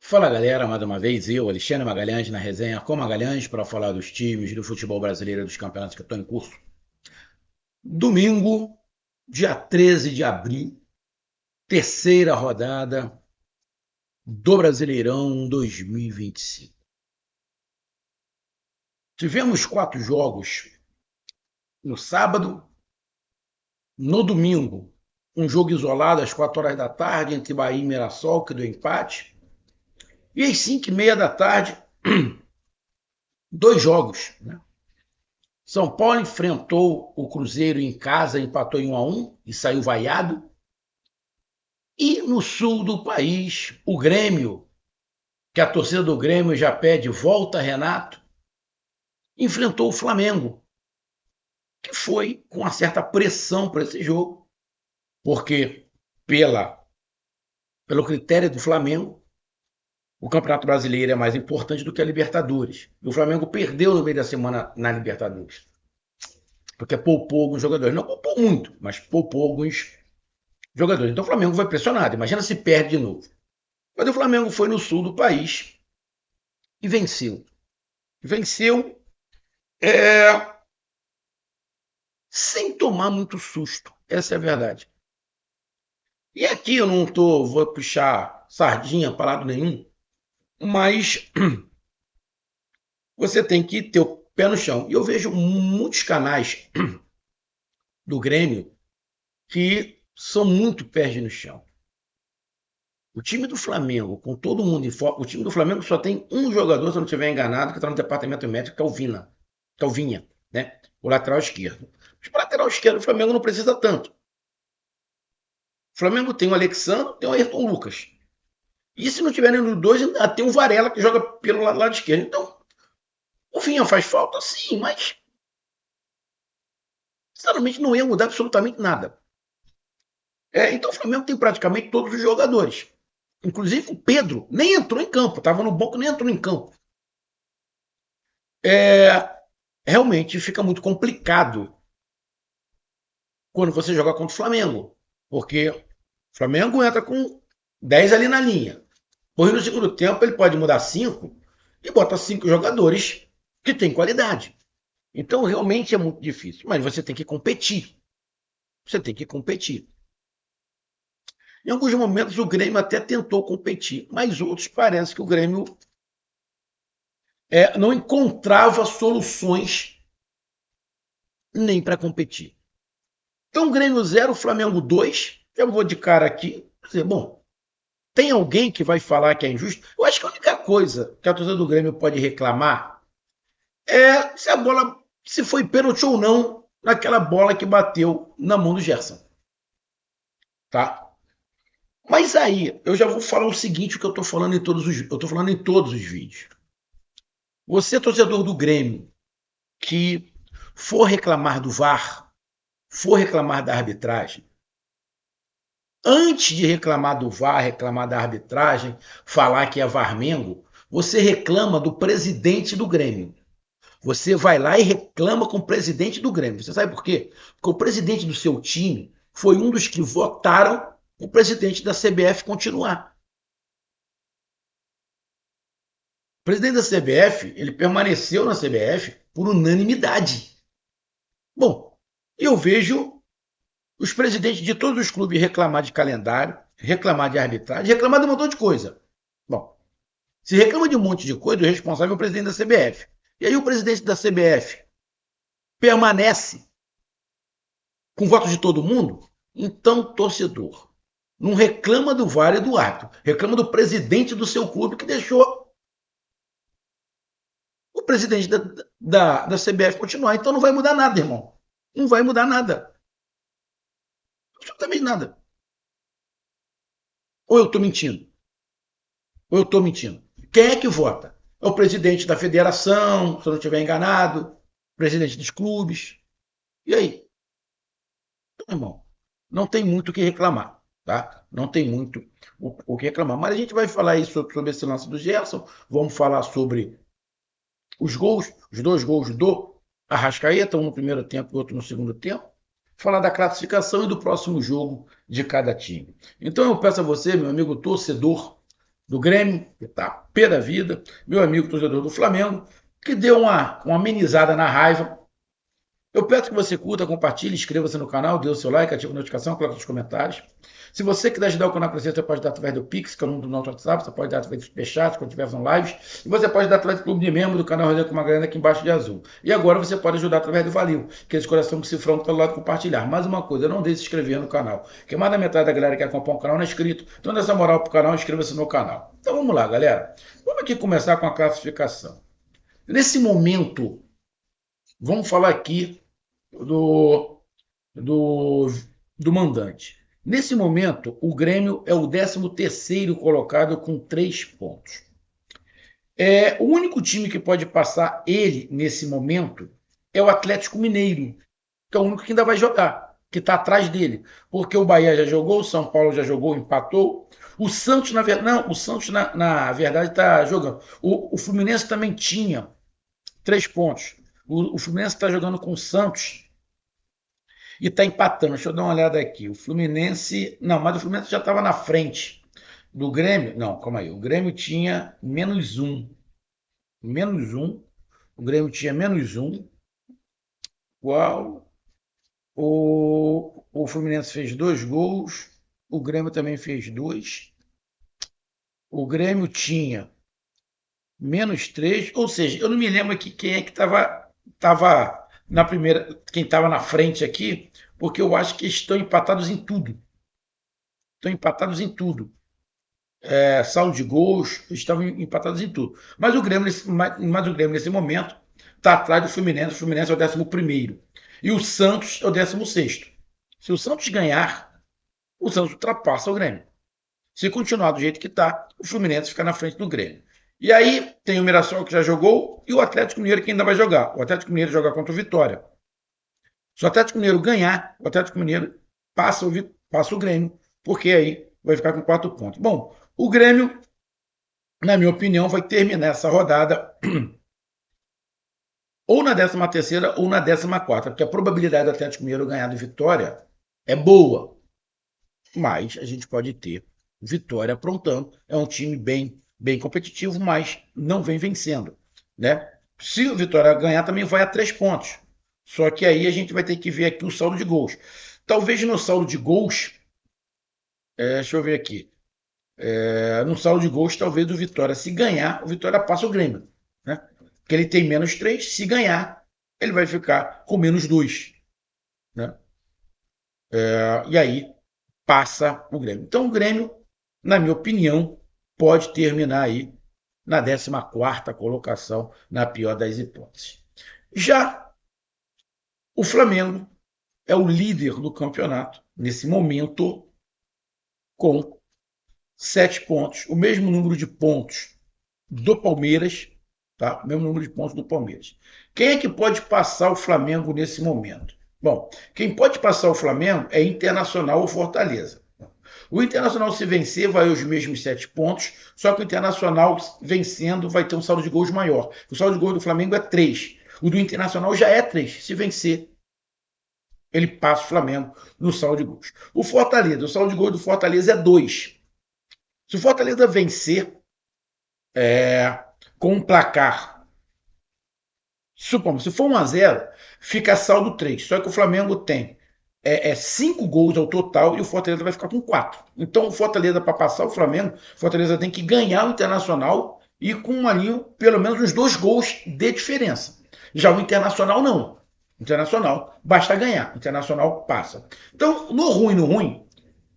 Fala galera, mais uma vez eu, Alexandre Magalhães, na resenha com Magalhães para falar dos times do futebol brasileiro e dos campeonatos que estão em curso. Domingo, dia 13 de abril, terceira rodada do Brasileirão 2025. Tivemos 4 jogos no sábado, no domingo, um jogo isolado às 4 horas da tarde entre Bahia e Mirassol, que deu empate, e às 5h30 da tarde, dois jogos, né? São Paulo enfrentou o Cruzeiro em casa, empatou em 1-1 e saiu vaiado. E no sul do país, o Grêmio, que a torcida do Grêmio já pede volta Renato, enfrentou o Flamengo, que foi com uma certa pressão para esse jogo, porque pelo critério do Flamengo, o Campeonato Brasileiro é mais importante do que a Libertadores. E o Flamengo perdeu no meio da semana na Libertadores, porque poupou alguns jogadores. Não poupou muito, mas poupou alguns jogadores. Então o Flamengo vai pressionado. Imagina se perde de novo. Mas o Flamengo foi no sul do país e venceu. Venceu sem tomar muito susto. Essa é a verdade. E aqui eu não vou puxar sardinha para lado nenhum, mas você tem que ter o pé no chão. E eu vejo muitos canais do Grêmio que são muito pés no chão. O time do Flamengo, com todo mundo em foco, o time do Flamengo só tem um jogador, se eu não estiver enganado, que está no departamento médico, que é o Vina, que é o Vinha, né? O lateral esquerdo. Mas para lateral esquerdo, o Flamengo não precisa tanto. O Flamengo tem o Alexandre, tem o Ayrton Lucas. E se não tiver nenhum dos dois, ainda tem o Varela, que joga pelo lado esquerdo. Então, o Vinha faz falta, sim, mas sinceramente não ia mudar absolutamente nada. Então o Flamengo tem praticamente todos os jogadores. Inclusive o Pedro nem entrou em campo, estava no banco, nem entrou em campo. Realmente fica muito complicado quando você joga contra o Flamengo, porque o Flamengo entra com 10 ali na linha. Pois no segundo tempo ele pode mudar 5 e bota 5 jogadores que têm qualidade. Então realmente é muito difícil, mas você tem que competir. Você tem que competir. Em alguns momentos o Grêmio até tentou competir, mas outros parece que o Grêmio não encontrava soluções nem para competir. Então, Grêmio 0, Flamengo 2. Eu vou de cara aqui. Dizer, bom, tem alguém que vai falar que é injusto? Eu acho que a única coisa que a torcida do Grêmio pode reclamar é se a bola, se foi pênalti ou não, naquela bola que bateu na mão do Gerson. Tá? Mas aí, eu já vou falar o seguinte, o que eu estou falando em todos os vídeos. Você, torcedor do Grêmio, que for reclamar do VAR, for reclamar da arbitragem, antes de reclamar do VAR, reclamar da arbitragem, falar que é Varmengo, você reclama do presidente do Grêmio. Você vai lá e reclama com o presidente do Grêmio. Você sabe por quê? Porque o presidente do seu time foi um dos que votaram o presidente da CBF continuar. O presidente da CBF, ele permaneceu na CBF por unanimidade. Bom, eu vejo os presidentes de todos os clubes reclamar de calendário, reclamar de arbitragem, reclamar de um montão de coisa. Bom, se reclama de um monte de coisa, o responsável é o presidente da CBF. E aí o presidente da CBF permanece com votos de todo mundo? Então, torcedor, não reclama do VAR e do árbitro, reclama do presidente do seu clube que deixou o presidente da CBF continuar. Então não vai mudar nada, irmão. Não vai mudar nada. Absolutamente nada. Ou eu estou mentindo? Ou eu estou mentindo? Quem é que vota? É o presidente da federação, se eu não estiver enganado, presidente dos clubes. E aí? Então, irmão, não tem muito o que reclamar, tá? Não tem muito o que reclamar. Mas a gente vai falar aí sobre esse lance do Gerson, vamos falar sobre os gols, os dois gols do Arrascaeta, um no primeiro tempo e outro no segundo tempo. Falar da classificação e do próximo jogo de cada time. Então eu peço a você, meu amigo torcedor, do Grêmio, que está pé da vida, meu amigo torcedor do Flamengo, que deu uma amenizada na raiva. Eu peço que você curta, compartilhe, inscreva-se no canal, dê o seu like, ative a notificação, coloque nos comentários. Se você quiser ajudar o canal a crescer, você pode dar através do Pix, que é o número do nosso WhatsApp, você pode dar através do Superchat, quando estiver fazendo lives, e você pode dar através do clube de membro do canal Resenha com Magalhães aqui embaixo de azul. E agora você pode ajudar através do Valeu, que é esse coração com cifrão que está do lado de compartilhar. Mais uma coisa, não deixe de se inscrever no canal, que mais da metade da galera que acompanha o canal não é inscrito. Então dá essa moral pro canal, inscreva-se no canal. Então vamos lá, galera. Vamos aqui começar com a classificação. Nesse momento, vamos falar aqui do, do, do mandante. Nesse momento, o Grêmio é o 13º colocado com 3 pontos. O único time que pode passar ele nesse momento é o Atlético Mineiro, que é o único que ainda vai jogar, que está atrás dele. Porque o Bahia já jogou, o São Paulo já jogou, empatou. O Santos, na verdade, não, o Santos, na verdade, está jogando. O Fluminense também tinha 3 pontos. O Fluminense está jogando com o Santos e está empatando. Deixa eu dar uma olhada aqui. O Fluminense. Não, mas o Fluminense já estava na frente do Grêmio. Não, calma aí. O Grêmio tinha -1. -1. O Grêmio tinha -1. Qual? O Fluminense fez 2 gols. O Grêmio também fez 2. O Grêmio tinha -3. Ou seja, eu não me lembro aqui quem é que estava na primeira, quem estava na frente aqui, porque eu acho que estão empatados em tudo. Estão empatados em tudo. Saldo de gols, estavam empatados em tudo. Mas o Grêmio, nesse momento, está atrás do Fluminense. O Fluminense é o 11º. E o Santos é o 16º. Se o Santos ganhar, o Santos ultrapassa o Grêmio. Se continuar do jeito que está, o Fluminense fica na frente do Grêmio. E aí tem o Mirassol que já jogou e o Atlético Mineiro que ainda vai jogar. O Atlético Mineiro joga contra o Vitória. Se o Atlético Mineiro ganhar, o Atlético Mineiro passa o Grêmio, porque aí vai ficar com 4 pontos. Bom, o Grêmio, na minha opinião, vai terminar essa rodada ou na 13ª ou na 14ª, porque a probabilidade do Atlético Mineiro ganhar do Vitória é boa, mas a gente pode ter Vitória aprontando. É um time bem competitivo, mas não vem vencendo, né? Se o Vitória ganhar, também vai a 3 pontos. Só que aí a gente vai ter que ver aqui o saldo de gols. Talvez no saldo de gols, deixa eu ver aqui. No saldo de gols, talvez o Vitória, se ganhar, o Vitória passa o Grêmio, né? Porque ele tem -3, se ganhar, ele vai ficar com -2, né? E aí passa o Grêmio. Então o Grêmio, na minha opinião, pode terminar aí na 14ª colocação, na pior das hipóteses. Já o Flamengo é o líder do campeonato, nesse momento, com 7 pontos, o mesmo número de pontos do Palmeiras, tá? O mesmo número de pontos do Palmeiras. Quem é que pode passar o Flamengo nesse momento? Bom, quem pode passar o Flamengo é Internacional ou Fortaleza. O Internacional, se vencer, vai aos mesmos 7 pontos, só que o Internacional, vencendo, vai ter um saldo de gols maior. O saldo de gols do Flamengo é 3. O do Internacional já é 3. Se vencer, ele passa o Flamengo no saldo de gols. O saldo de gols do Fortaleza é 2. Se o Fortaleza vencer com um placar, supomos, se for 1-0, fica saldo 3. Só que o Flamengo tem 5 gols ao total e o Fortaleza vai ficar com 4. Então o Fortaleza, para passar o Flamengo, o Fortaleza tem que ganhar o Internacional e com ali pelo menos uns 2 gols de diferença. Já o Internacional não. O Internacional basta ganhar. O Internacional passa. Então, no ruim,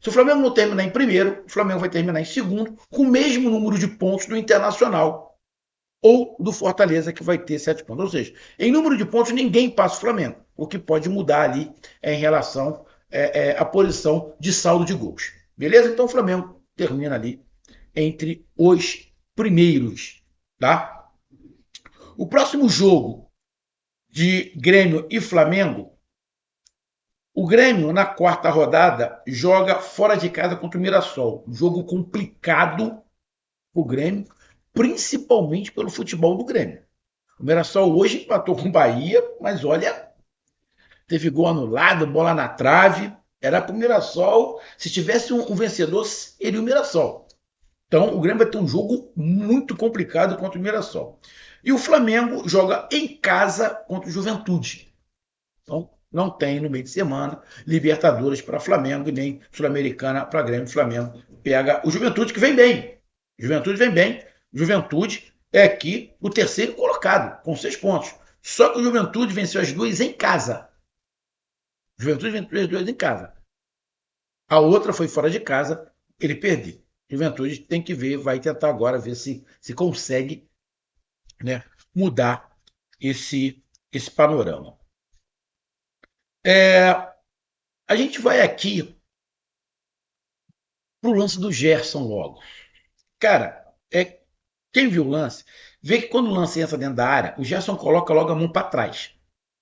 se o Flamengo não terminar em primeiro, o Flamengo vai terminar em segundo, com o mesmo número de pontos do Internacional ou do Fortaleza, que vai ter 7 pontos. Ou seja, em número de pontos, ninguém passa o Flamengo. O que pode mudar ali em relação à posição de saldo de gols. Beleza? Então o Flamengo termina ali entre os primeiros. Tá? O próximo jogo de Grêmio e Flamengo, o Grêmio, na 4ª rodada, joga fora de casa contra o Mirassol. Um jogo complicado para o Grêmio, principalmente pelo futebol do Grêmio. O Mirassol hoje empatou com o Bahia, mas olha, teve gol anulado, bola na trave. Era para o Mirassol, se tivesse um vencedor, seria o Mirassol. Então, o Grêmio vai ter um jogo muito complicado contra o Mirassol. E o Flamengo joga em casa contra o Juventude. Então, não tem no meio de semana Libertadores para Flamengo e nem Sul-Americana para Grêmio. Flamengo pega o Juventude, que vem bem. Juventude vem bem. Juventude é aqui o terceiro colocado, com 6 pontos. Só que o Juventude venceu as duas em casa. Juventude venceu as duas em casa. A outra foi fora de casa, ele perdeu. Juventude tem que ver, vai tentar agora ver se consegue, né, mudar esse panorama. A gente vai aqui pro lance do Gerson logo. Cara, quem viu o lance, vê que quando o lance entra dentro da área, o Gerson coloca logo a mão para trás.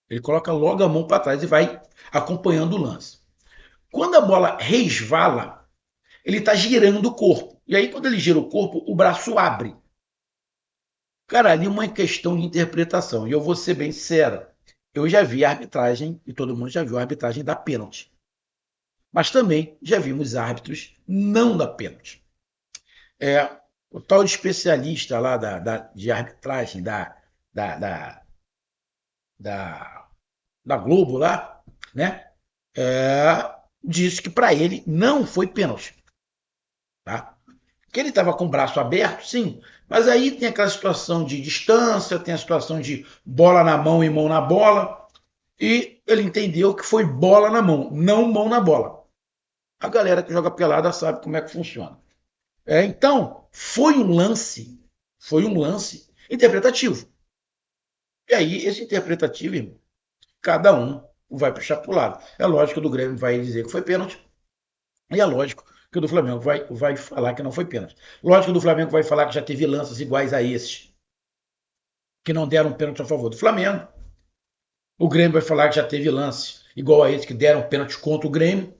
Ele coloca logo a mão para trás e vai acompanhando o lance. Quando a bola resvala, ele está girando o corpo. E aí, quando ele gira o corpo, o braço abre. Cara, ali é uma questão de interpretação. E eu vou ser bem sincero. Eu já vi a arbitragem, e todo mundo já viu a arbitragem da pênalti. Mas também já vimos árbitros não da pênalti. O tal de especialista lá de arbitragem da, da, da, da Globo lá, né? Disse que para ele não foi pênalti. Tá? Que ele estava com o braço aberto, sim, mas aí tem aquela situação de distância, tem a situação de bola na mão e mão na bola, e ele entendeu que foi bola na mão, não mão na bola. A galera que joga pelada sabe como é que funciona. Então, foi um lance interpretativo. E aí, esse interpretativo, irmão, cada um vai puxar para o lado. É lógico que o do Grêmio vai dizer que foi pênalti, e é lógico que o do Flamengo vai falar que não foi pênalti. Lógico que o do Flamengo vai falar que já teve lances iguais a esses, que não deram pênalti a favor do Flamengo. O Grêmio vai falar que já teve lance igual a esse, que deram pênalti contra o Grêmio.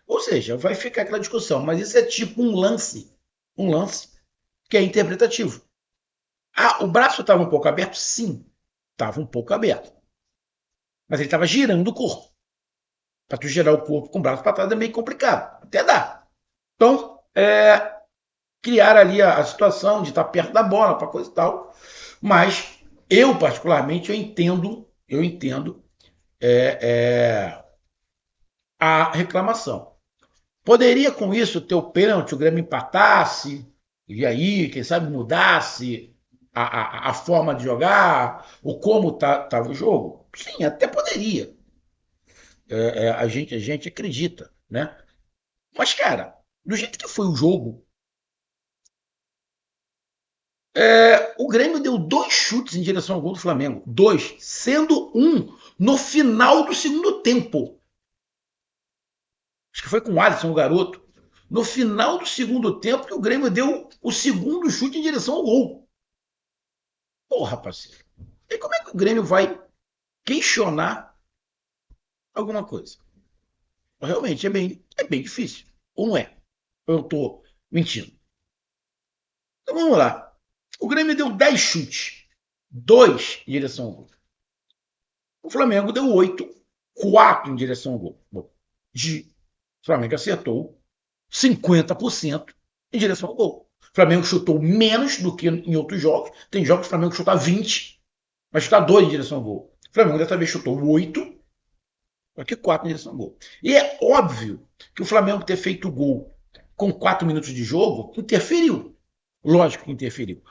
Ou seja, vai ficar aquela discussão. Mas isso é tipo um lance que é interpretativo. O braço estava um pouco aberto? Sim, estava um pouco aberto. Mas ele estava girando o corpo. Para tu girar o corpo com o braço para trás é meio complicado. Até dá. Então, criar ali a situação de estar perto da bola, para coisa e tal. Mas eu, particularmente, eu entendo a reclamação. Poderia, com isso, ter o pênalti, o Grêmio empatasse, e aí, quem sabe, mudasse a forma de jogar, o como estava o jogo? Sim, até poderia. A gente acredita, né? Mas, cara, do jeito que foi o jogo, o Grêmio deu 2 chutes em direção ao gol do Flamengo. 2, sendo um no final do segundo tempo. Acho que foi com o Alisson, o garoto. No final do segundo tempo, que o Grêmio deu o segundo chute em direção ao gol. Porra, parceiro. E como é que o Grêmio vai questionar alguma coisa? Realmente é bem difícil. Ou não é? Ou eu estou mentindo? Então vamos lá. O Grêmio deu 10 chutes. 2 em direção ao gol. O Flamengo deu 8. 4 em direção ao gol. Bom, o Flamengo acertou 50% em direção ao gol. O Flamengo chutou menos do que em outros jogos. Tem jogos que o Flamengo chuta 20, vai chutar 2 em direção ao gol. O Flamengo dessa vez chutou 8, aqui 4 em direção ao gol. E é óbvio que o Flamengo ter feito o gol com 4 minutos de jogo interferiu. Lógico que interferiu.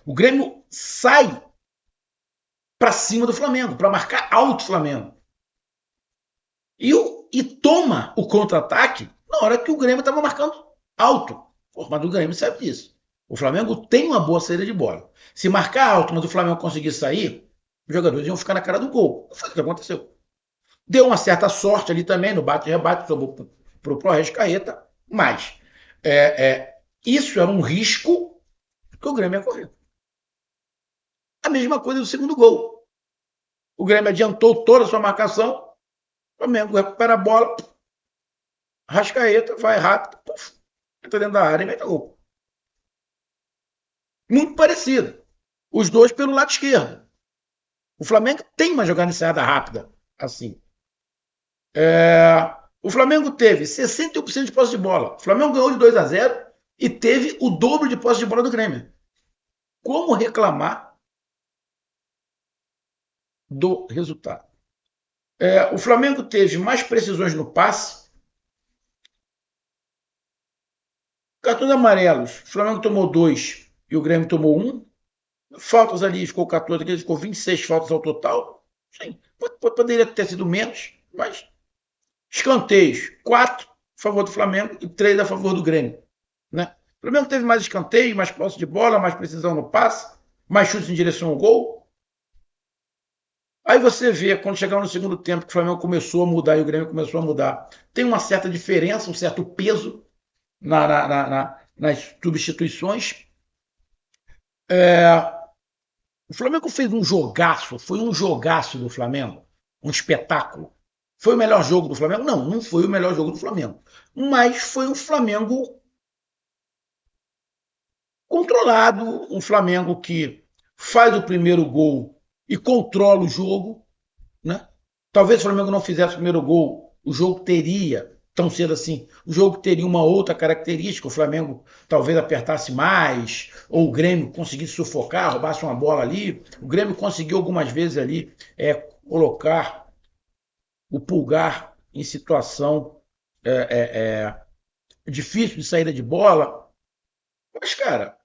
O Grêmio sai para cima do Flamengo, para marcar alto o Flamengo. E toma o contra-ataque na hora que o Grêmio estava marcando alto. Mas o Grêmio sabe disso. O Flamengo tem uma boa saída de bola. Se marcar alto, mas o Flamengo conseguir sair, os jogadores iam ficar na cara do gol. Foi o que aconteceu. Deu uma certa sorte ali também no bate-rebate, sobrou pro Arrascaeta, mas isso era um risco que o Grêmio ia correr. A mesma coisa do segundo gol. O Grêmio adiantou toda a sua marcação, o Flamengo recupera a bola, Arrascaeta vai rápido, puff, entra dentro da área e mete gol. Muito parecido. Os dois pelo lado esquerdo. O Flamengo tem uma jogada ensaiada rápida, assim. O Flamengo teve 61% de posse de bola. O Flamengo ganhou de 2-0 e teve o dobro de posse de bola do Grêmio. Como reclamar do resultado? O Flamengo teve mais precisões no passe. Cartões amarelos. O Flamengo tomou 2 e o Grêmio tomou 1. Faltas ali, ficou 14, aqui ficou 26 faltas ao total. Sim, poderia ter sido menos, mas escanteios, 4 a favor do Flamengo e 3 a favor do Grêmio. Né? O Flamengo teve mais escanteios, mais posse de bola, mais precisão no passe, mais chutes em direção ao gol. Aí você vê, quando chegar no segundo tempo, que o Flamengo começou a mudar e o Grêmio começou a mudar, tem uma certa diferença, um certo peso nas substituições. O Flamengo fez um jogaço, foi um jogaço do Flamengo, um espetáculo. Foi o melhor jogo do Flamengo? Não, não foi o melhor jogo do Flamengo. Mas foi um Flamengo controlado, um Flamengo que faz o primeiro gol e controla o jogo. Né? Talvez se o Flamengo não fizesse o primeiro gol, o jogo teria, tão cedo assim, o jogo teria uma outra característica. O Flamengo talvez apertasse mais, ou o Grêmio conseguisse sufocar, roubasse uma bola ali. O Grêmio conseguiu algumas vezes ali colocar o Pulgar em situação difícil de saída de bola. Mas, cara,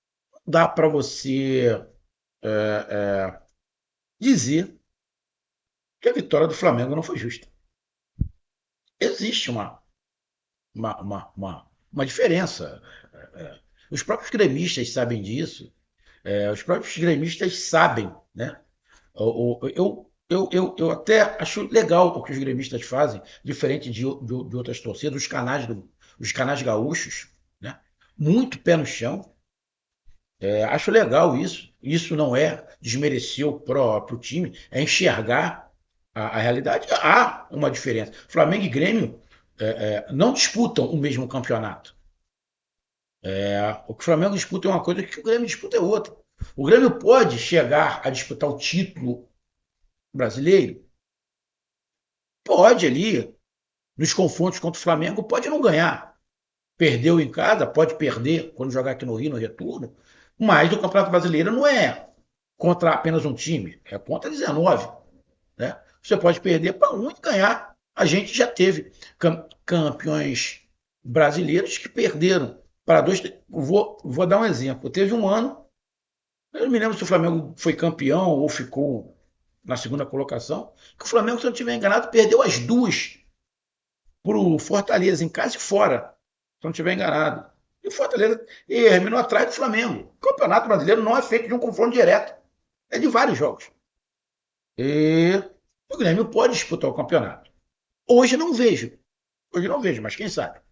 dá para você dizer que a vitória do Flamengo não foi justa. Existe uma diferença. Os próprios gremistas sabem disso. Os próprios gremistas sabem. Né? Eu até acho legal o que os gremistas fazem, diferente de outras torcidas, os canais gaúchos, né? Muito pé no chão. Acho legal isso. Isso não é desmerecer o próprio time, é enxergar a realidade. Há uma diferença. Flamengo e Grêmio não disputam o mesmo campeonato. O que o Flamengo disputa é uma coisa, o que o Grêmio disputa é outra. O Grêmio pode chegar a disputar o título brasileiro? Pode ali, nos confrontos contra o Flamengo, pode não ganhar. Perdeu em casa, pode perder quando jogar aqui no Rio, no retorno. Mas o Campeonato Brasileiro não é contra apenas um time, é contra 19. Né? Você pode perder para um e ganhar. A gente já teve campeões brasileiros que perderam para dois. Vou dar um exemplo. Teve um ano, eu não me lembro se o Flamengo foi campeão ou ficou na segunda colocação, que o Flamengo, se eu não estiver enganado, perdeu as duas para o Fortaleza, em casa e fora, se eu não estiver enganado. E o Fortaleza terminou atrás do Flamengo. O Campeonato Brasileiro não é feito de um confronto direto, é de vários jogos. E o Grêmio pode disputar o campeonato. Hoje não vejo. Hoje não vejo, mas quem sabe?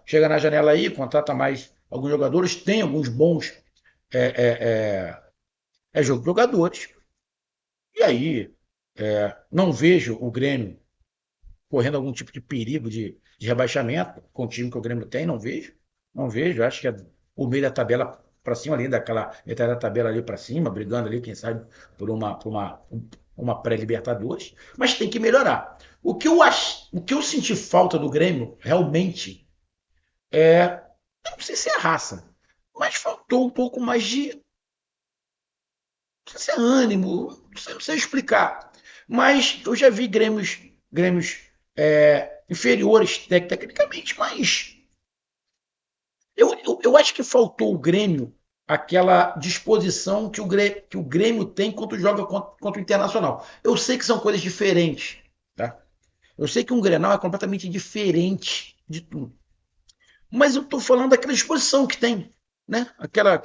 Chega na janela aí, contrata mais alguns jogadores, tem alguns bons jogo de jogadores. E aí, não vejo o Grêmio correndo algum tipo de perigo de rebaixamento com o time que o Grêmio tem, não vejo. Não vejo, acho que é o meio da tabela para cima ali, daquela metade da tabela ali para cima, brigando ali, quem sabe, por uma pré-Libertadores, mas tem que melhorar. O que eu senti falta do Grêmio, realmente, não sei se é raça, mas faltou um pouco mais de, não sei se é ânimo, não sei explicar. Mas eu já vi Grêmios inferiores tecnicamente, mas eu acho que faltou o Grêmio aquela disposição que o Grêmio tem quando joga contra o Internacional. Eu sei que são coisas diferentes. Tá? Eu sei que um Grenal é completamente diferente de tudo. Mas eu estou falando daquela disposição que tem. Né? Aquela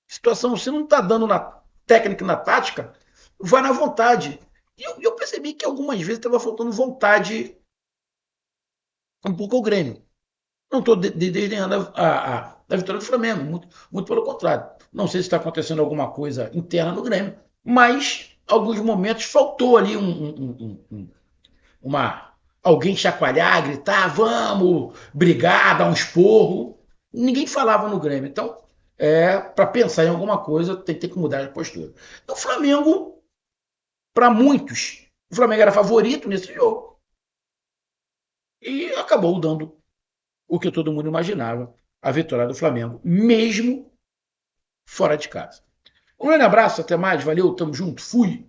situação, você não está dando na técnica e na tática, vai na vontade. E eu percebi que algumas vezes estava faltando vontade um pouco ao Grêmio. Não estou desdenhando a vitória do Flamengo, muito pelo contrário. Não sei se está acontecendo alguma coisa interna no Grêmio, mas alguns momentos faltou ali alguém chacoalhar, gritar, vamos, brigar, dar um esporro. Ninguém falava no Grêmio. Então, para pensar em alguma coisa, tem que mudar de postura. Então, o Flamengo, para muitos, o Flamengo era favorito nesse jogo. e acabou dando o que todo mundo imaginava, a vitória do Flamengo, mesmo fora de casa. Um grande abraço, até mais, valeu, tamo junto, fui!